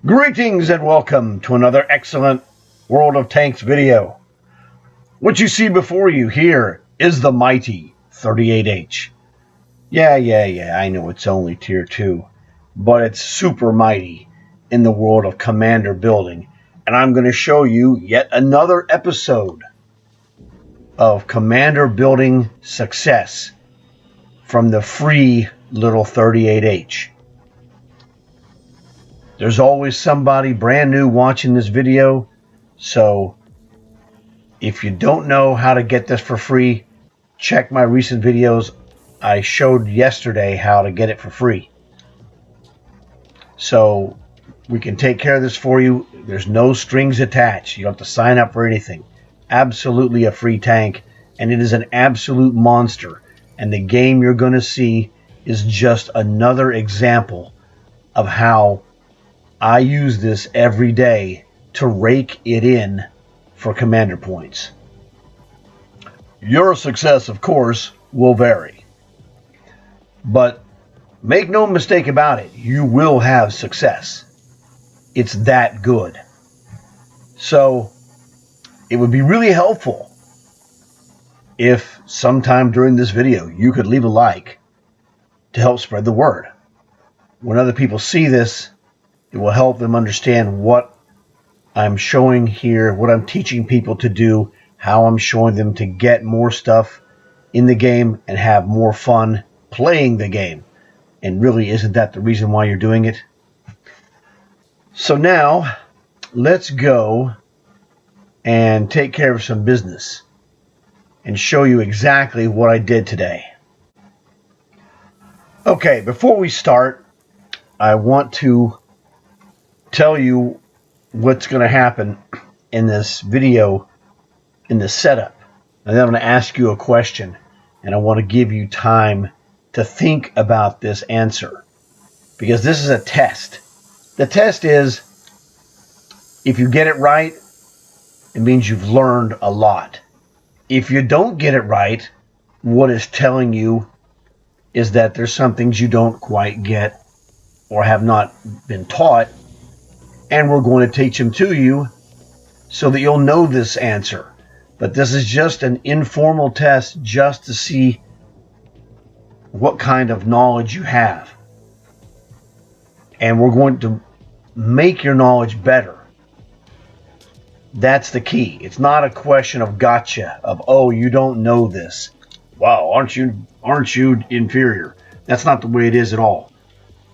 Greetings and welcome to another excellent World of Tanks video. What you see before you here is the mighty 38H. Yeah, I know it's only tier 2, but it's super mighty in the world of commander building. And I'm going to show you yet another episode of commander building success from the free little 38H. There's always somebody brand new watching this video, so if you don't know how to get this for free, check my recent videos. I showed yesterday how to get it for free. So we can take care of this for you. There's no strings attached. You don't have to sign up for anything. Absolutely a free tank, and it is an absolute monster. And the game you're going to see is just another example of how I use this every day to rake it in for commander points. Your success, of course, will vary. But make no mistake about it, you will have success. It's that good. So it would be really helpful if sometime during this video you could leave a like to help spread the word. When other people see this, it will help them understand what I'm showing here, what I'm teaching people to do, how I'm showing them to get more stuff in the game and have more fun playing the game. And really, isn't that the reason why you're doing it? So now, let's go and take care of some business and show you exactly what I did today. Okay, before we start, I want to tell you what's going to happen in this video, in the setup. And then I'm going to ask you a question, and I want to give you time to think about this answer, because this is a test. The test is, if you get it right, it means you've learned a lot. If you don't get it right, what it's telling you is that there's some things you don't quite get or have not been taught, and we're going to teach them to you so that you'll know this answer. But this is just an informal test just to see what kind of knowledge you have. And we're going to make your knowledge better. That's the key. It's not a question of gotcha, of, oh, you don't know this. Wow, aren't you inferior? That's not the way it is at all.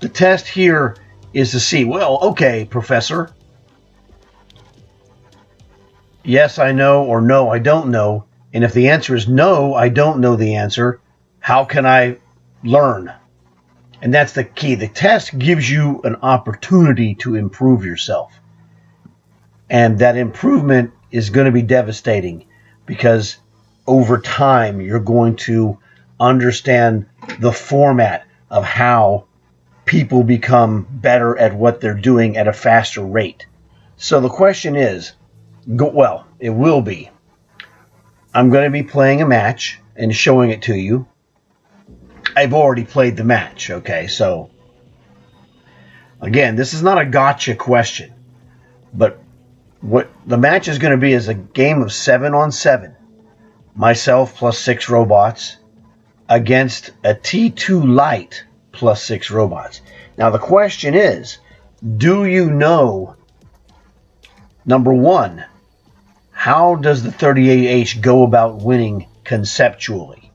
The test here is to see, well, okay, professor. Yes, I know, or no, I don't know. And if the answer is no, I don't know the answer, how can I learn? And that's the key. The test gives you an opportunity to improve yourself. And that improvement is going to be devastating, because over time you're going to understand the format of how people become better at what they're doing at a faster rate. So the question is, it will be, I'm going to be playing a match and showing it to you. I've already played the match, okay? So, again, this is not a gotcha question, but what the match is going to be is a game of 7-on-7. Myself plus 6 robots against a T-2 light plus 6 robots. Now, the question is, do you know, number one, how does the 38H go about winning conceptually?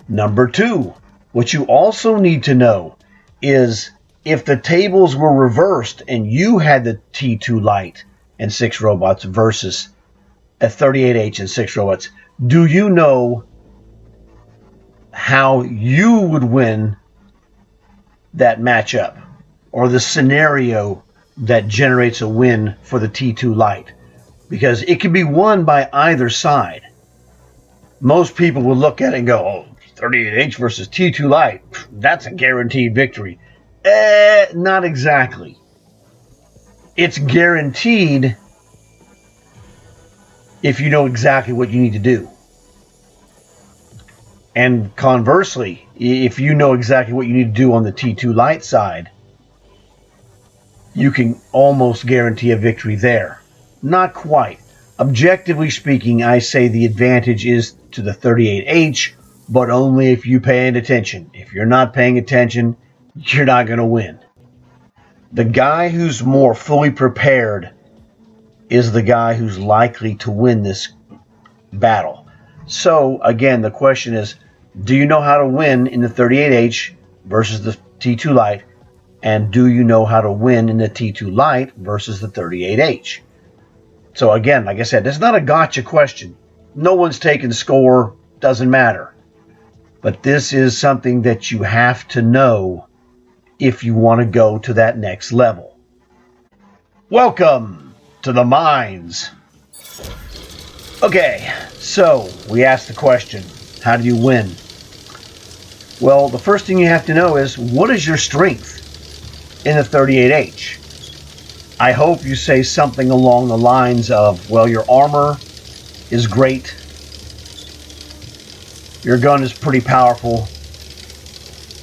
Number two, what you also need to know is, if the tables were reversed and you had the T2 light and 6 robots versus a 38H and 6 robots, do you know how you would win that matchup, or the scenario that generates a win for the T2 light? Because it can be won by either side. Most people will look at it and go, oh, 38H versus T2 light, that's a guaranteed victory. Not exactly. It's guaranteed if you know exactly what you need to do. And conversely, if you know exactly what you need to do on the T2 light side, you can almost guarantee a victory there. Not quite. Objectively speaking, I say the advantage is to the 38H, but only if you pay attention. If you're not paying attention, you're not going to win. The guy who's more fully prepared is the guy who's likely to win this battle. So, again, the question is, do you know how to win in the 38H versus the T2 Lite? And do you know how to win in the T2 Lite versus the 38H? So again, like I said, this is not a gotcha question. No one's taking score, doesn't matter. But this is something that you have to know if you want to go to that next level. Welcome to the mines. Okay, so we asked the question, how do you win? Well, the first thing you have to know is, what is your strength in the 38H? I hope you say something along the lines of, well, your armor is great, your gun is pretty powerful,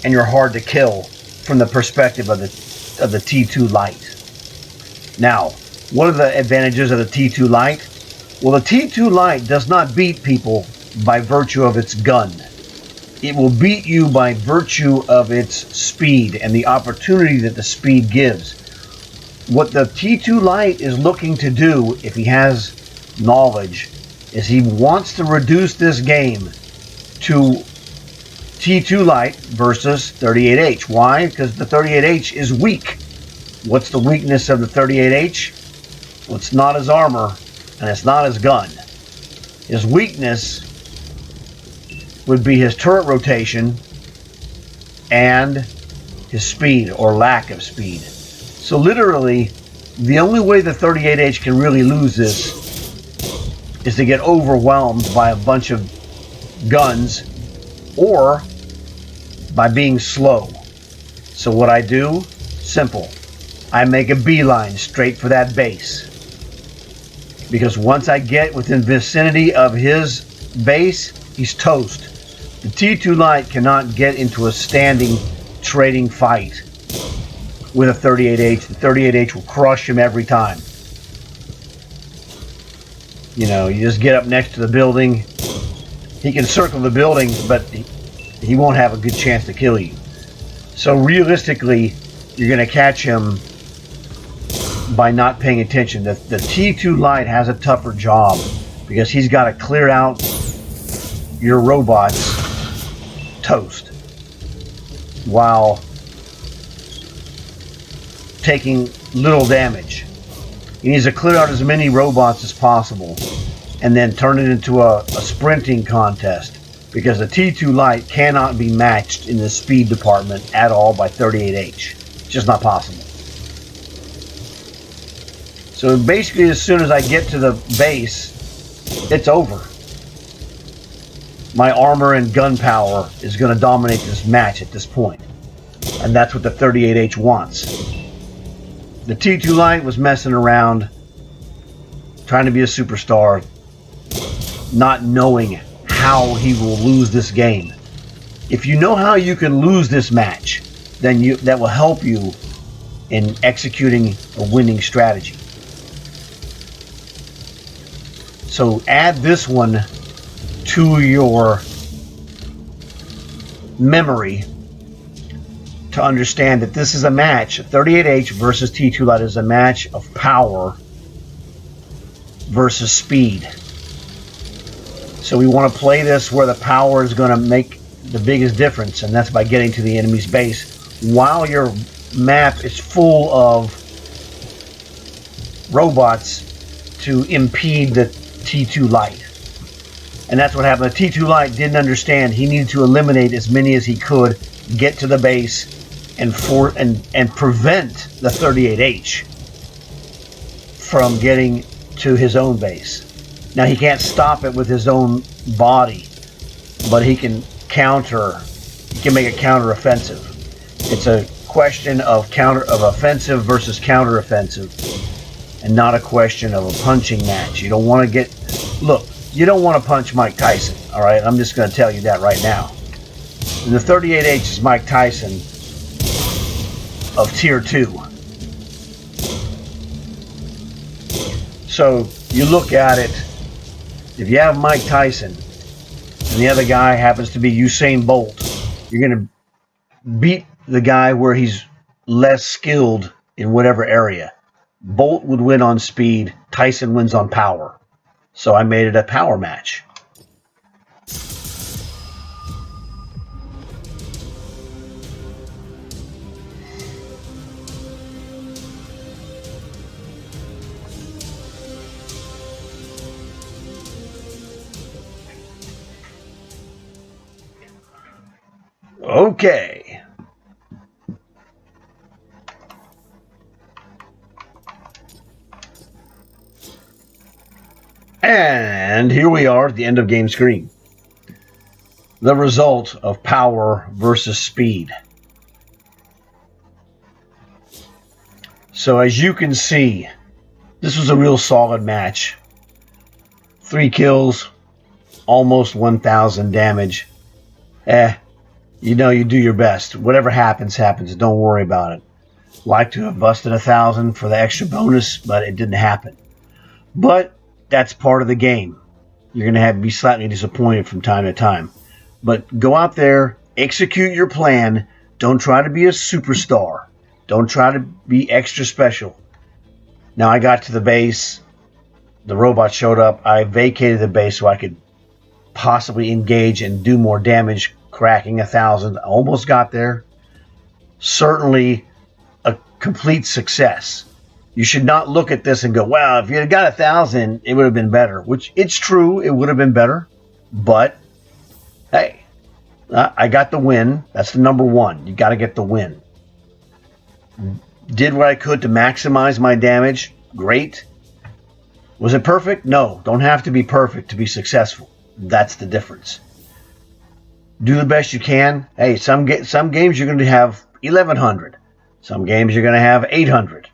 and you're hard to kill from the perspective of the T2 Lite. Now, what are the advantages of the T2 Lite? Well, the T2 Lite does not beat people by virtue of its gun. It will beat you by virtue of its speed and the opportunity that the speed gives. What the T2 Lite is looking to do, if he has knowledge, is he wants to reduce this game to T2 Lite versus 38H. Why? Because the 38H is weak. What's the weakness of the 38H? Well, it's not his armor, and it's not his gun. His weakness would be his turret rotation and his speed or lack of speed. So literally, the only way the 38H can really lose this is to get overwhelmed by a bunch of guns or by being slow. So what I do? Simple. I make a beeline straight for that base. Because once I get within vicinity of his base, he's toast. The T2 Lite cannot get into a standing trading fight with a 38H. The 38H will crush him every time. You know, you just get up next to the building. He can circle the building, but he won't have a good chance to kill you. So realistically, you're going to catch him by not paying attention. The T2 Lite has a tougher job because he's got to clear out your robots toast while taking little damage. He needs to clear out as many robots as possible and then turn it into a sprinting contest, because the T2 Lite cannot be matched in the speed department at all by 38H. It's just not possible. So basically, as soon as I get to the base, it's over. My armor and gun power is going to dominate this match at this point. And that's what the 38H wants. The T2 Lite was messing around, trying to be a superstar, not knowing how he will lose this game. If you know how you can lose this match, then that will help you in executing a winning strategy. So add this one to your memory to understand that this is a match. 38H versus T2 Lite is a match of power versus speed. So we want to play this where the power is going to make the biggest difference, and that's by getting to the enemy's base while your map is full of robots to impede the T2 Lite. And that's what happened. The T2 Lite didn't understand. He needed to eliminate as many as he could, get to the base, and prevent the 38H from getting to his own base. Now, he can't stop it with his own body, but he can make a counter-offensive. It's a question of offensive versus counter-offensive, and not a question of a punching match. You don't want to you don't want to punch Mike Tyson, all right? I'm just going to tell you that right now. And the 38H is Mike Tyson of Tier 2. So you look at it, if you have Mike Tyson and the other guy happens to be Usain Bolt, you're going to beat the guy where he's less skilled in whatever area. Bolt would win on speed, Tyson wins on power. So I made it a power match. Okay. And here we are at the end of game screen. The result of power versus speed. So as you can see, this was a real solid match. 3 kills, almost 1,000 damage. You know, you do your best. Whatever happens, happens. Don't worry about it. Like to have busted 1,000 for the extra bonus, but it didn't happen. But that's part of the game. You're going to have to be slightly disappointed from time to time. But go out there, execute your plan. Don't try to be a superstar. Don't try to be extra special. Now I got to the base. The robot showed up. I vacated the base so I could possibly engage and do more damage, cracking 1,000. I almost got there. Certainly a complete success. You should not look at this and go, wow, if you had got 1,000, it would have been better. Which, it's true, it would have been better. But, hey, I got the win. That's the number one. You got to get the win. Did what I could to maximize my damage. Great. Was it perfect? No. Don't have to be perfect to be successful. That's the difference. Do the best you can. Hey, some games you're going to have 1,100. Some games you're going to have 800.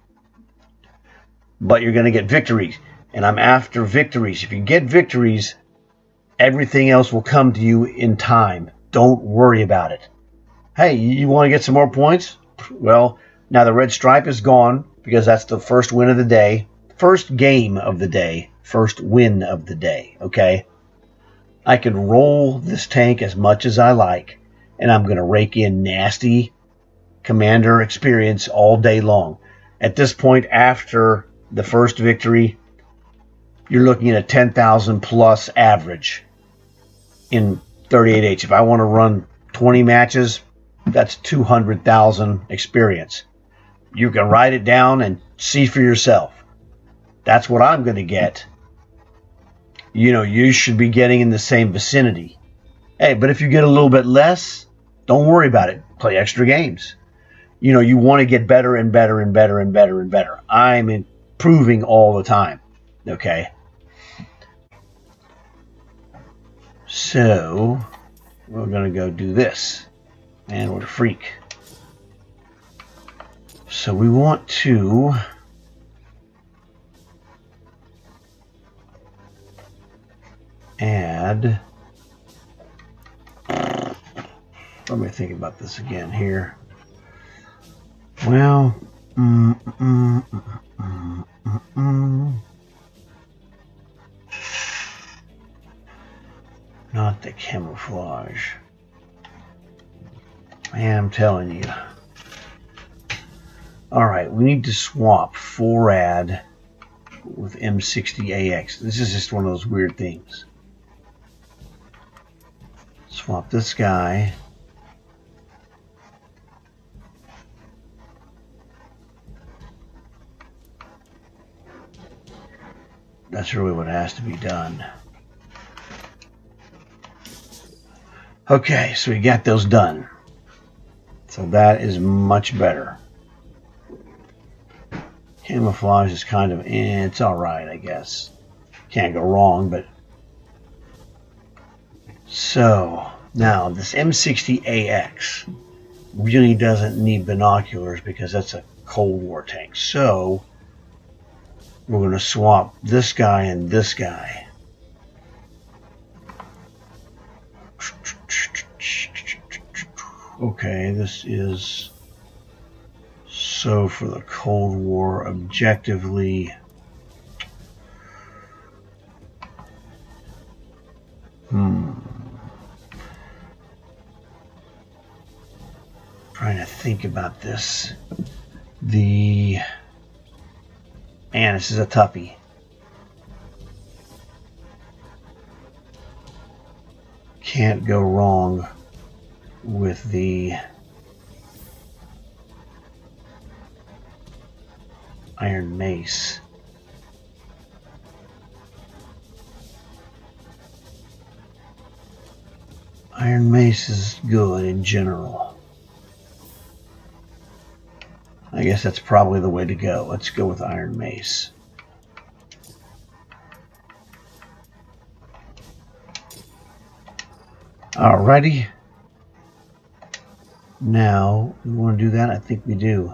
But you're going to get victories. And I'm after victories. If you get victories, everything else will come to you in time. Don't worry about it. Hey, you want to get some more points? Well, now the red stripe is gone because that's the first win of the day. First game of the day. First win of the day. Okay? I can roll this tank as much as I like. And I'm going to rake in nasty commander experience all day long. At this point, after the first victory, you're looking at a 10,000 plus average in 38H. If I want to run 20 matches, that's 200,000 experience. You can write it down and see for yourself. That's what I'm going to get. You know, you should be getting in the same vicinity. Hey, but if you get a little bit less, don't worry about it. Play extra games. You know, you want to get better and better and better and better and better. I'm improving all the time. Okay? So, we're going to go do this. And what a freak. So we want to add, let me think about this again here. Well, not the camouflage. Man, I'm telling you. Alright, we need to swap 4AD with M60AX. This is just one of those weird things. Swap this guy. That's really what has to be done. Okay, so we got those done. So that is much better. Camouflage is kind of, it's alright, I guess. Can't go wrong, but... So, now, this M60AX really doesn't need binoculars because that's a Cold War tank. So, we're going to swap this guy and this guy. Okay, this is... So for the Cold War, objectively, think about this. Man, this is a toughie. Can't go wrong with the Iron Mace. Iron Mace is good in general. I guess that's probably the way to go. Let's go with Iron Mace. Alrighty. Now, we want to do that? I think we do.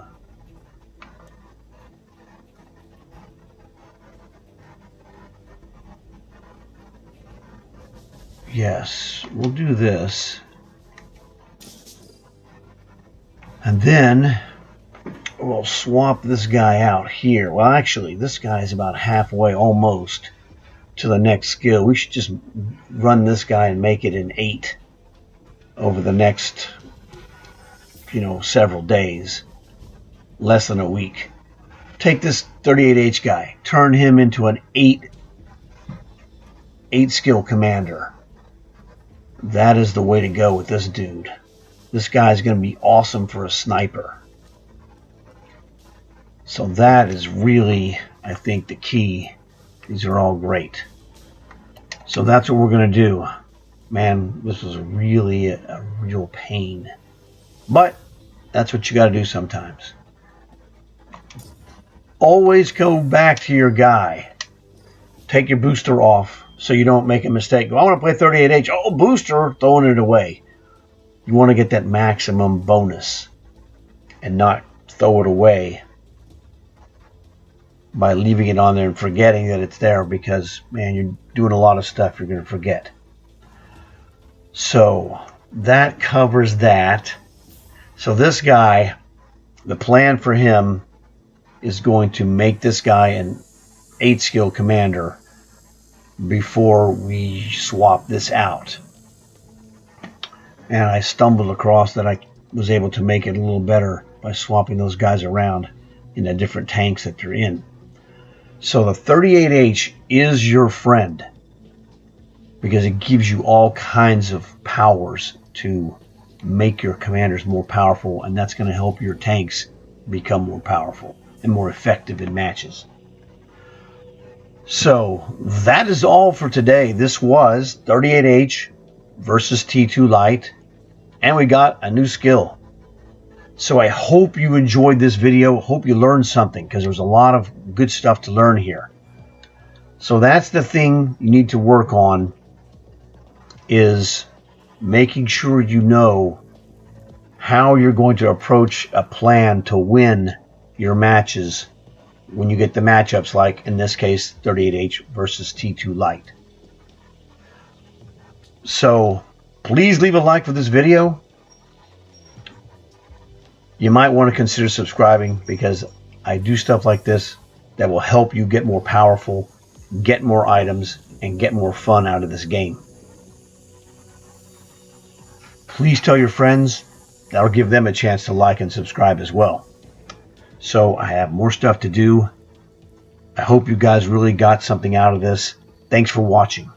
Yes, we'll do this. And then we'll swap this guy out here. Well, actually, this guy is about halfway almost to the next skill. We should just run this guy and make it an 8 over the next, several days. Less than a week. Take this 38H guy. Turn him into an 8 skill commander. That is the way to go with this dude. This guy's going to be awesome for a sniper. So that is really, I think, the key. These are all great. So that's what we're going to do. Man, this was really a real pain. But that's what you got to do sometimes. Always go back to your guy. Take your booster off so you don't make a mistake. Go, I want to play 38H. Oh, booster, throwing it away. You want to get that maximum bonus and not throw it away by leaving it on there and forgetting that it's there, because, man, you're doing a lot of stuff you're going to forget. So that covers that. So this guy, the plan for him is going to make this guy an 8 skill commander before we swap this out. And I stumbled across that I was able to make it a little better by swapping those guys around in the different tanks that they're in. So the 38H is your friend because it gives you all kinds of powers to make your commanders more powerful, and that's going to help your tanks become more powerful and more effective in matches. So that is all for today. This was 38H versus T2 Lite, and we got a new skill. So I hope you enjoyed this video. Hope you learned something, because there's a lot of good stuff to learn here. So that's the thing you need to work on, is making sure you know how you're going to approach a plan to win your matches when you get the matchups, like in this case 38H versus T2 Lite. So please leave a like for this video. You might want to consider subscribing, because I do stuff like this that will help you get more powerful, get more items, and get more fun out of this game. Please tell your friends. That'll give them a chance to like and subscribe as well. So I have more stuff to do. I hope you guys really got something out of this. Thanks for watching.